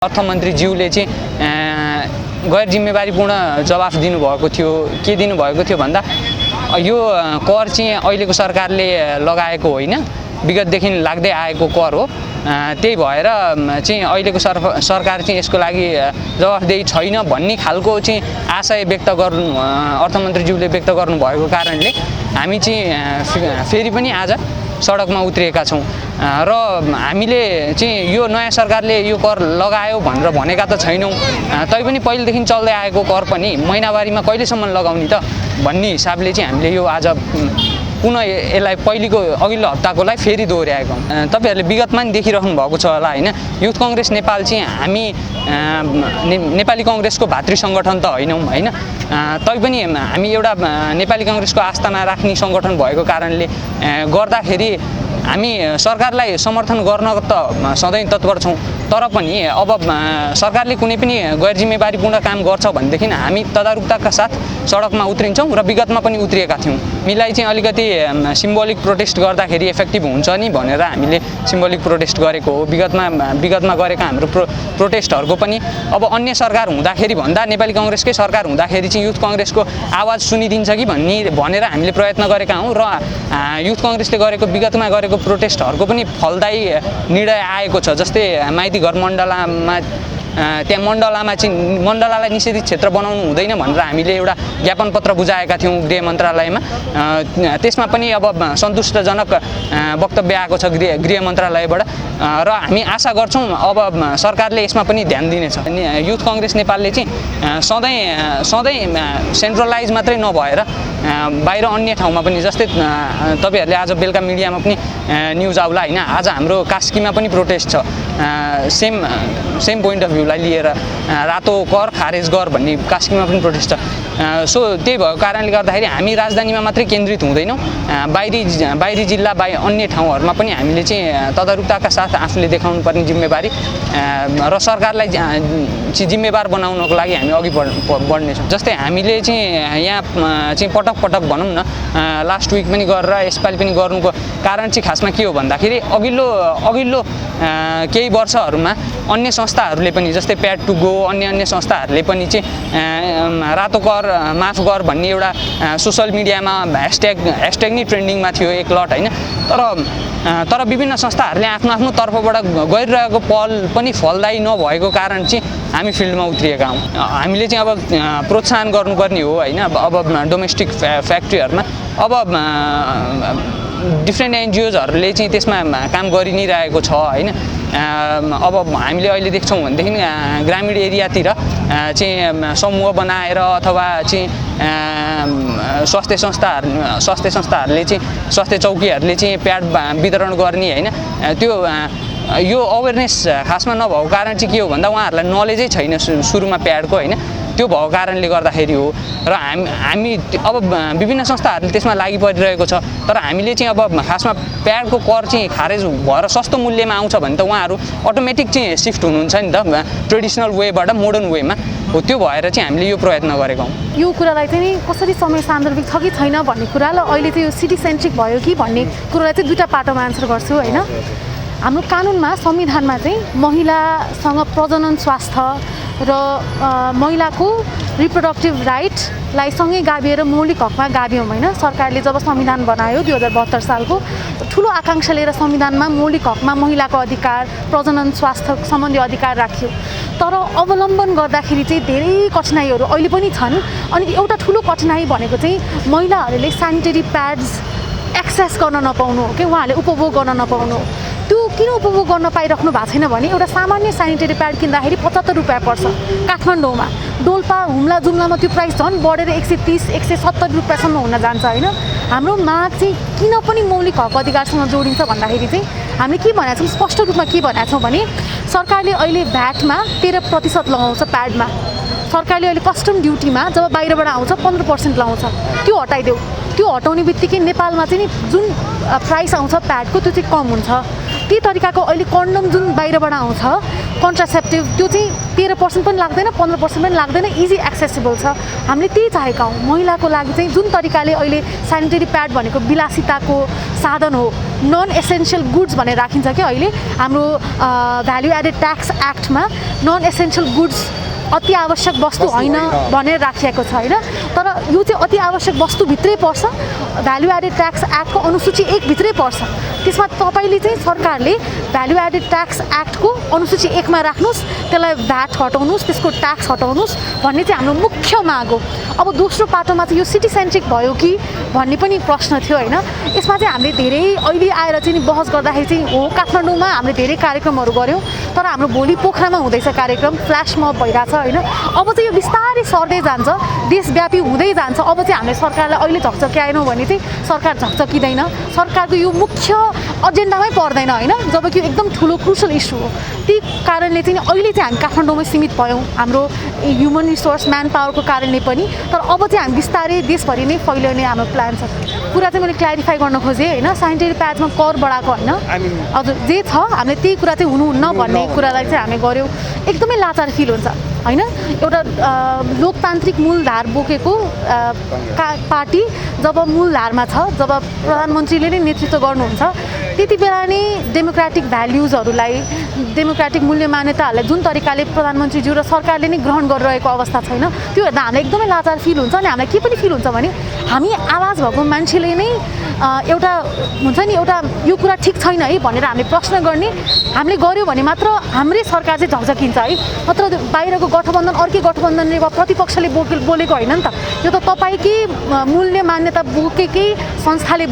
अर्थमन्त्रीज्यूले चाहिँ गैर जिम्मेवारीपूर्ण जवाफ दिनुभएको थियो। के दिनुभएको थियो भन्दा यो कर चाहिँ अहिलेको सरकारले लगाएको होइन, विगतदेखि लाग्दै आएको कर हो। त्यही भएर चाहिँ अहिलेको सरकार चाहिँ यसको लागि जवाफदेही छैन भन्ने खालको चाहिँ आशय व्यक्त गर्नु अर्थमन्त्रीज्यूले व्यक्त गर्नुभएको कारणले हामी चाहिँ फेरि पनि आज सडकमा उत्रिएका छौँ र हामीले चाहिँ यो नयाँ सरकारले यो कर लगायो भनेर भनेका त छैनौँ। तैपनि पहिलेदेखि चल्दै आएको कर पनि महिनावारीमा कहिलेसम्म लगाउने त भन्ने हिसाबले चाहिँ हामीले यो आज पुनः यसलाई अघिल्लो हप्ताकोलाई फेरि दोहोऱ्याएको हौँ। तपाईँहरूले विगतमा नि देखिराख्नु भएको छ होला होइन, युथ कङ्ग्रेस नेपाल चाहिँ हामी नेपाली कङ्ग्रेसको भातृ सङ्गठन त होइनौँ होइन, तैपनि हामी एउटा नेपाली कङ्ग्रेसको आस्थामा राख्ने सङ्गठन भएको कारणले गर्दाखेरि हामी सरकारलाई समर्थन गर्न त सधैँ तत्पर छौँ। तर पनि अब सरकारले कुनै पनि गैर जिम्मेवारीपूर्ण काम गर्छ भनेदेखि हामी तदारुकताका साथ सडकमा उत्रिन्छौँ र विगतमा पनि उत्रिएका थियौँ। हामीलाई चाहिँ अलिकति सिम्बोलिक प्रोटेस्ट गर्दाखेरि इफेक्टिभ हुन्छ नि भनेर हामीले सिम्बोलिक प्रोटेस्ट गरेको हो। विगतमा गरेका हाम्रो प्रोटेस्टहरूको पनि अब अन्य सरकार हुँदाखेरि भन्दा नेपाली कङ्ग्रेसकै सरकार हुँदाखेरि चाहिँ युथ कङ्ग्रेसको आवाज सुनिदिन्छ कि भनेर हामीले प्रयत्न गरेका हौँ र युथ कङ्ग्रेसले गरेको विगतमा गरेको प्रोटेस्टहरूको पनि फलदायी निर्णय आएको छ। जस्तै माइतीघर मण्डलामा त्यहाँ मण्डलालाई निषेधित क्षेत्र बनाउनु हुँदैन भनेर हामीले एउटा ज्ञापन पत्र बुझाएका थियौँ गृह मन्त्रालयमा। त्यसमा पनि अब सन्तुष्टजनक वक्तव्य आएको छ गृह मन्त्रालयबाट र हामी आशा गर्छौँ अब सरकारले यसमा पनि ध्यान दिनेछ। युथ कङ्ग्रेस नेपालले चाहिँ सधैँ सेन्ट्रलाइज मात्रै नभएर बाहिर अन्य ठाउँमा पनि, जस्तै तपाईँहरूले आज बेलुका मिडियामा पनि न्युज आउला होइन, आज हाम्रो कास्कीमा पनि प्रोटेस्ट छ सेम पोइन्ट अफ भ्यूलाई लिएर, रातो कर खारेज गर भन्ने कास्कीमा पनि प्रोटेस्ट छ। सो त्यही भएको कारणले गर्दाखेरि हामी राजधानीमा मात्रै केन्द्रित हुँदैनौँ, बाहिरी जिल्ला अन्य ठाउँहरूमा पनि हामीले चाहिँ तदारुकताका साथ आफूले देखाउनु पर्ने जिम्मेवारी र सरकारलाई चाहिँ जिम्मेवार बनाउनको लागि हामी अघि बढ्नेछौँ। जस्तै हामीले चाहिँ यहाँ चाहिँ पटक भनौँ न लास्ट विक पनि गरेर यसपालि पनि गर्नुको कारण चाहिँ खासमा के हो भन्दाखेरि अघिल्लो केही वर्षहरूमा अन्य संस्थाहरूले पनि जस्तै प्याड टु गो अन्य संस्थाहरूले पनि चाहिँ रातो कर माफ गर भन्ने एउटा सोसल मिडियामा ह्यासट्याग नै ट्रेन्डिङमा थियो एक लट होइन। तर विभिन्न संस्थाहरूले आफ्नो तर्फबाट गरिरहेको पहल पनि फलदायी नभएको कारण चाहिँ हामी फिल्डमा उत्रिएका हौँ। हामीले चाहिँ अब प्रोत्साहन गर्नुपर्ने हो होइन। अब डोमेस्टिक फ्याक्ट्रीहरूमा अब डिफ्रेन्ट एनजिओजहरूले चाहिँ त्यसमा काम गरि नै रहेको छ होइन। अब हामीले अहिले देख्छौँ भनेदेखि ग्रामीण एरियातिर चाहिँ समूह बनाएर अथवा चाहिँ स्वास्थ्य संस्थाहरूले चाहिँ स्वास्थ्य चौकीहरूले चाहिँ प्याड वितरण गर्ने होइन। त्यो यो अवेरनेस खासमा नभएको कारण चाहिँ के हो भन्दा उहाँहरूलाई नलेजै छैन सुरुमा प्याडको होइन। त्यो भएको कारणले गर्दाखेरि हो र हामी अब विभिन्न संस्थाहरूले त्यसमा लागि परिरहेको छ। तर हामीले चाहिँ अब खासमा प्याडको कर चाहिँ खारेज भएर सस्तो मूल्यमा आउँछ भने त उहाँहरू अटोमेटिक चाहिँ सिफ्ट हुनुहुन्छ नि त ट्रेडिसनल वेबाट मोडर्न वेमा हो। त्यो भएर चाहिँ हामीले यो प्रयत्न गरेका हौँ। यो कुरालाई चाहिँ कसरी समय सान्दर्भिक छ कि छैन भन्ने कुरा र अहिले चाहिँ यो सिटी सेन्ट्रिक भयो कि भन्ने कुरालाई चाहिँ दुईवटा पाटोमा आन्सर गर्छु होइन। हाम्रो कानुनमा संविधानमा चाहिँ महिलासँग प्रजनन स्वास्थ्य र महिलाको रिप्रोडक्टिभ राइटलाई सँगै गाभिएर मौलिक हकमा गाभ्यौँ होइन। सरकारले जब संविधान बनायो 2072 सालको ठुलो आकाङ्क्षा लिएर संविधानमा मौलिक हकमा महिलाको अधिकार प्रजनन स्वास्थ्य सम्बन्धी अधिकार राखियो। तर अवलम्बन गर्दाखेरि चाहिँ धेरै कठिनाइहरू अहिले पनि छन्। अनि एउटा ठुलो कठिनाइ भनेको चाहिँ महिलाहरूले सेनिटरी प्याड्स एक्सेस गर्न नपाउनु हो कि उहाँहरूले उपभोग गर्न नपाउनु हो। त्यो किन उपभोग गर्न पाइराख्नु भएको छैन भने एउटा सामान्य सेनिटरी प्याड किन्दाखेरि 75 रुपियाँ पर्छ काठमाडौँमा। डोल्पा हुम्ला जुम्लामा त्यो प्राइस झन् बढेर 130-170 रुपियाँसम्म हुन जान्छ होइन। हाम्रो माग चाहिँ किन पनि मौलिक हक अधिकारसँग जोडिन्छ भन्दाखेरि चाहिँ हामीले के भनेका छौँ, स्पष्ट रूपमा के भनेका छौँ भने सरकारले अहिले भ्याटमा 13% लगाउँछ प्याडमा। सरकारले अहिले कस्टम ड्युटीमा जब बाहिरबाट आउँछ 15% लगाउँछ। त्यो हटाइदेऊ। त्यो हटाउने बित्तिकै नेपालमा चाहिँ नि जुन प्राइस आउँछ प्याडको त्यो चाहिँ कम हुन्छ। त्यही तरिकाको अहिले कन्डम जुन बाहिरबाट आउँछ कन्ट्रासेप्टिभ त्यो चाहिँ 13% पनि लाग्दैन 15% पनि लाग्दैन इजी एक्सेसिबल छ हामीले त्यही चाहेका हौँ महिलाको लागि चाहिँ जुन तरिकाले अहिले सेनिटरी प्याड भनेको विलासिताको साधन हो नन एसेन्सियल गुड्स भनेर राखिन्छ कि अहिले हाम्रो भ्याल्यु एडेड ट्याक्स एक्टमा नन एसेन्सियल गुड्स अति आवश्यक वस्तु होइन भनेर राखिएको छ होइन तर यो चाहिँ अति आवश्यक वस्तुभित्रै पर्छ भ्याल्यु एडेड ट्याक्स एक्टको अनुसूची 1 भित्रै पर्छ त्यसमा तपाईँले चाहिँ सरकारले भ्याल्यु एडेड ट्याक्स एक्टको अनुसूची 1 मा राख्नुहोस् त्यसलाई भ्याट हटाउनुहोस् त्यसको ट्याक्स हटाउनुहोस् भन्ने चाहिँ हाम्रो मुख्य माग हो अब दोस्रो पाटोमा चाहिँ यो सिटी सेन्ट्रिक भयो कि भन्ने पनि प्रश्न थियो होइन यसमा चाहिँ हामीले धेरै अहिले आएर चाहिँ बहस गर्दाखेरि चाहिँ हो काठमाडौँमा हामीले धेरै कार्यक्रमहरू गऱ्यौँ तर हाम्रो भोलि पोखरामा हुँदैछ कार्यक्रम फ्ल्यास मब भइरहेछ होइन अब चाहिँ यो बिस्तारै सर्दै जान्छ देशव्यापी हुँदै जान्छ अब चाहिँ हामीले सरकारलाई अहिले झकझक्याएनौँ भने चाहिँ सरकार झकझकिँदैन सरकारको यो मुख्य एजेन्डामै पर्दैन होइन जबकि यो एकदम ठुलो क्रुसल इस्यु हो त्यही कारणले चाहिँ अहिले चाहिँ हामी काठमाडौँमै सीमित भयौँ हाम्रो ह्युमन रिसोर्स म्यान पावरको कारणले पनि तर अब चाहिँ हामी बिस्तारै देशभरि नै फैलाउने हाम्रो प्लान छ कुरा चाहिँ मैले क्ल्यारिफाई गर्न खोजेँ होइन सेनिटरी प्याड्समा कर बढाएको होइन हजुर जे छ हामीले त्यही कुरा चाहिँ हुनुहुन्न भन्ने कुरालाई चाहिँ हामी गऱ्यौँ एकदमै लाचार फिल हुन्छ होइन एउटा लोकतान्त्रिक मूलधार बोकेको पार्टी जब मूलधारमा छ जब प्रधानमन्त्रीले नै नेतृत्व गर्नुहुन्छ त्यति बेला नै डेमोक्रेटिक भ्याल्युजहरूलाई डेमोक्रेटिक मूल्य मान्यताहरूलाई जुन तरिकाले प्रधानमन्त्रीज्यू र सरकारले नै ग्रहण गरिरहेको अवस्था छैन त्यो हेर्दा हामीलाई एकदमै लाचार फिल हुन्छ अनि हामीलाई के पनि फिल हुन्छ भने हामी आवाज भएको मान्छेले नै एउटा हुन्छ नि एउटा यो कुरा ठिक छैन है भनेर हामीले प्रश्न गर्ने हामीले गऱ्यौँ भने मात्र हाम्रै सरकार चाहिँ झकझकिन्छ है मात्र बाहिरको गठबन्धन अर्कै गठबन्धनले वा प्रतिपक्षले बोलेको होइन नि त यो त तपाईँकै मूल्य मान्यता बोकेकै संस्थाले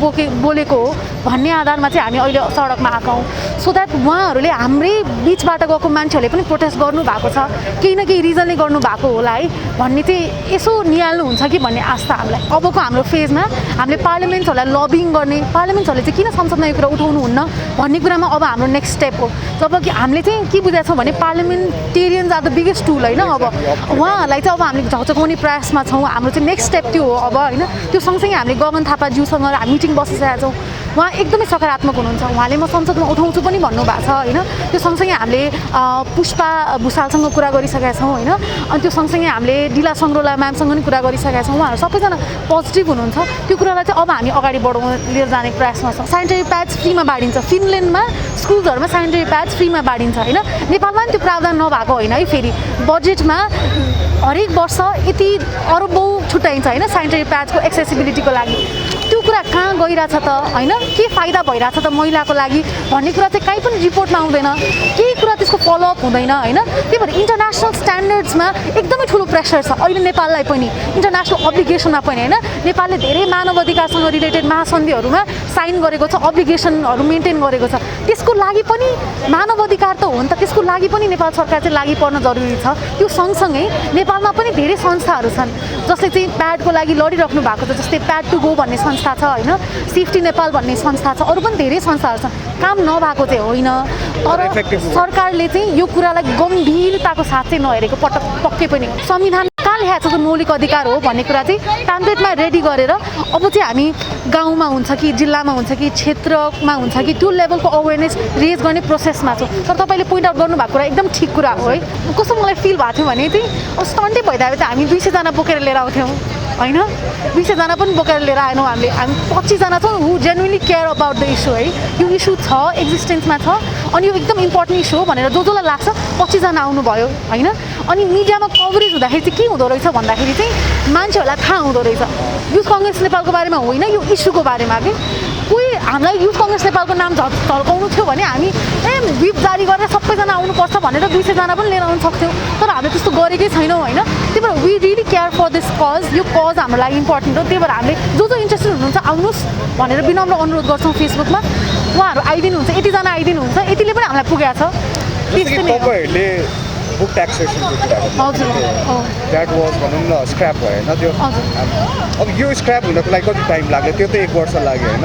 बोलेको हो भन्ने आधारमा चाहिँ हामी अहिले सडकमा आएका हौँ सो द्याट उहाँहरूले हाम्रै बिचबाट गएको मान्छेहरूले पनि प्रोटेस्ट गर्नुभएको छ केही न केही रिजनले गर्नुभएको होला है भन्ने चाहिँ यसो निहाल्नुहुन्छ कि भन्ने आस्था हामीलाई अबको हाम्रो फेजमा हामीले पार्लियामेन्ट्सहरूलाई लबिङ गर्ने पार्लियामेन्ट्सहरूले चाहिँ किन संसदमा यो कुरा उठाउनुहुन्न भन्ने कुरामा अब हाम्रो नेक्स्ट स्टेप हो जबकि हामीले चाहिँ के बुझेका छौँ भने पार्लियामेन्टेरियन्स आर द बिगेस्ट टुल होइन अब उहाँहरूलाई चाहिँ अब हामीले झकझकाउने प्रयासमा छौँ हाम्रो चाहिँ नेक्स्ट स्टेप त्यो हो अब होइन त्यो सँगसँगै हामीले गगन थापाज्यूसँग हामी मिटिङ बसिसकेका छौँ उहाँ एकदमै सकारात्मक हुनुहुन्छ उहाँले म संसदमा उठाउँछु पनि भन्नुभएको छ होइन त्यो सँगसँगै हामीले पुष्पा भुषालसँग कुरा गरिसकेका छौँ होइन अनि त्यो सँगसँगै हामीले डिला सङ्ग्रोला म्यामसँग पनि कुरा गरिसकेका छौँ उहाँहरू सबैजना पोजिटिभ हुनुहुन्छ त्यो कुरालाई चाहिँ अब हामी अगाडि बढाउन लिएर जाने प्रयासमा छौँ सेनिटरी प्याड्स फ्रीमा बाँडिन्छ फिनल्यान्डमा स्कुल्सहरूमा सेनिटरी प्याड्स फ्रीमा बाँडिन्छ होइन नेपालमा पनि त्यो प्रावधान नभएको होइन है फेरि बजेटमा हरेक वर्ष यति अरबौँ छुट्याइन्छ होइन सेनिटरी प्याड्सको एक्सेसिबिलिटीको लागि त्यो कुरा कहाँ गइरहेछ त होइन के फाइदा भइरहेछ त महिलाको लागि भन्ने कुरा चाहिँ कहीँ पनि रिपोर्टमा आउँदैन केही कुरा त्यसको फलोअप हुँदैन होइन त्यही भएर इन्टरनेसनल स्ट्यान्डर्ड्समा एकदमै ठुलो प्रेसर छ अहिले नेपाललाई पनि इन्टरनेसनल अब्लिगेसनमा पनि होइन नेपालले धेरै मानव अधिकारसँग रिलेटेड महासन्धिहरूमा साइन गरेको छ अब्लिगेसनहरू मेन्टेन गरेको छ त्यसको लागि पनि मानव अधिकार त हो नि त त्यसको लागि पनि नेपाल सरकार चाहिँ लागि पर्न जरुरी छ त्यो सँगसँगै नेपालमा पनि धेरै संस्थाहरू छन् जसले चाहिँ प्याडको लागि लडिराख्नु भएको छ जस्तै प्याड टु गो भन्ने संस्था छ होइन सेफ्टी नेपाल भन्ने संस्था छ अरू पनि धेरै संस्थाहरू छन् काम नभएको चाहिँ होइन तर सरकारले चाहिँ यो कुरालाई गम्भीरताको साथ चाहिँ नहेरेको पक्कै पनि हो संविधान कहाँ लेखाएको छ मौलिक अधिकार हो भन्ने कुरा चाहिँ प्याम्पलेटमा रेडी गरेर अब चाहिँ हामी गाउँमा हुन्छ कि जिल्लामा हुन्छ कि क्षेत्रमा हुन्छ कि त्यो लेभलको अवेरनेस रेज गर्ने प्रोसेसमा छौँ तर तपाईँले पोइन्ट आउट गर्नुभएको कुरा एकदम ठिक कुरा हो है कस्तो मलाई फिल भएको थियो भने चाहिँ अब स्टन्टै भइदियो त हामी 200जना बोकेर लिएर आउँथ्यौँ होइन 200जना पनि बोकेर लिएर आएनौँ हामी 25जना छौँ who genuinely care about the issue है यो इस्यु छ एक्जिस्टेन्समा छ अनि यो एकदम इम्पोर्टेन्ट इस्यु हो भनेर जसलाई लाग्छ 25जना आउनुभयो होइन अनि मिडियामा कभरेज हुँदाखेरि चाहिँ के हुँदो रहेछ भन्दाखेरि चाहिँ मान्छेहरूलाई थाहा हुँदो रहेछ युथ कङ्ग्रेस नेपालको बारेमा होइन यो इस्युको बारेमा कि कोही हामीलाई युथ कङ्ग्रेस नेपालको नाम झल्काउनु थियो भने हामी व्हिप जारी गरेर सबैजना आउनुपर्छ भनेर 200जना पनि लिएर आउनु सक्थ्यौँ तर हामीले त्यस्तो गरेकै छैनौँ होइन त्यही भएर we really care for this cause यो कज हाम्रो लागि इम्पोर्टेन्ट हो त्यही भएर हामीले जो इन्ट्रेस्टेड हुनुहुन्छ आउनुहोस् भनेर विनम्र अनुरोध गर्छौँ फेसबुकमा उहाँहरू आइदिनुहुन्छ यतिजना आइदिनुहुन्छ यतिले पनि हामीलाई पुगेको छ बुक ट्याक्सेसनको द्याट वाज भनौँ न स्क्रैप भयो होइन त्यो अब यो स्क्रैप हुनको लागि कति टाइम लाग्यो त्यो त 1 वर्ष लाग्यो होइन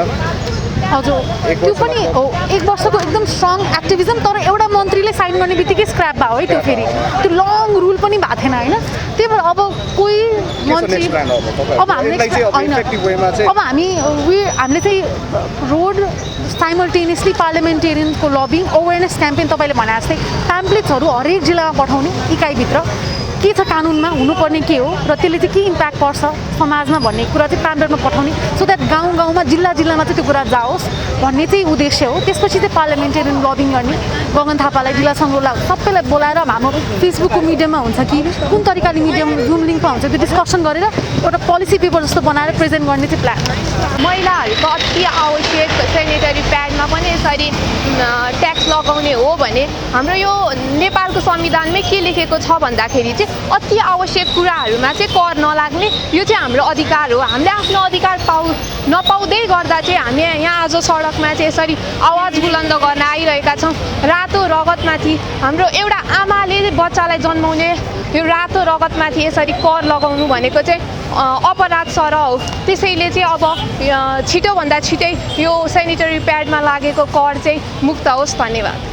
हजुर त्यो पनि हो 1 वर्षको एकदम स्ट्रङ एक्टिभिजम तर एउटा मन्त्रीले साइन गर्ने बित्तिकै स्क्रैप भयो है त्यो फेरि त्यो लङ रुल पनि भएको थिएन होइन त्यही भएर अब कोही के छ नेक्स्ट प्लान अब अब तपाईहरुको यसलाई चाहिँ अब इफेक्टिभ वेमा चाहिँ अब हामीले चाहिँ रोड साइमल्टेनियसली पार्लिमेन्टेरियनको लबिङ अवेरनेस क्याम्पेन तपाईँले भने जस्तै प्याम्पलेट्सहरू हरेक जिल्लामा पठाउने इकाइभित्र के छ कानुनमा हुनुपर्ने के हो र त्यसले चाहिँ के इम्प्याक्ट पर्छ समाजमा भन्ने कुरा चाहिँ प्याम्पलेटमा पठाउने सो द्याट गाउँ गाउँमा जिल्लामा चाहिँ त्यो कुरा जाओस् भन्ने चाहिँ उद्देश्य हो। त्यसपछि चाहिँ पार्लिमेन्टेरियन लबिङ गर्ने गगन थापालाई जिल्ला सङ्घलाई सबैलाई बोलाएर हाम्रो फेसबुकको मिडियममा हुन्छ कि कुन तरिकाले मिडियम जुम लिङ्कमा हुन्छ त्यो डिस्कसन गरेर एउटा पोलिसी पेपर जस्तो बनाएर प्रेजेन्ट गर्ने चाहिँ प्लान। महिलाहरूको अति आवश्यक सेनिटरी प्याडमा पनि यसरी ट्याक्स लगाउने हो भने हाम्रो यो नेपालको संविधानमै के लेखेको छ भन्दाखेरि चाहिँ अति आवश्यक कुराहरूमा चाहिँ कर नलाग्ने यो चाहिँ हाम्रो अधिकार हो। हामीले आफ्नो अधिकार नपाउँदै गर्दा चाहिँ हामी यहाँ आज सडकमा चाहिँ यसरी आवाज बुलन्द गर्न आइरहेका छौँ। रातो रगतमाथि हाम्रो एउटा आमाले बच्चालाई जन्माउने यो रातो रगतमाथि यसरी कर लगाउनु भनेको चाहिँ अपराध सरह हो। त्यसैले चाहिँ अब छिटोभन्दा छिटै यो सेनिटरी प्याडमा लागेको कर चाहिँ मुक्त होस्। धन्यवाद।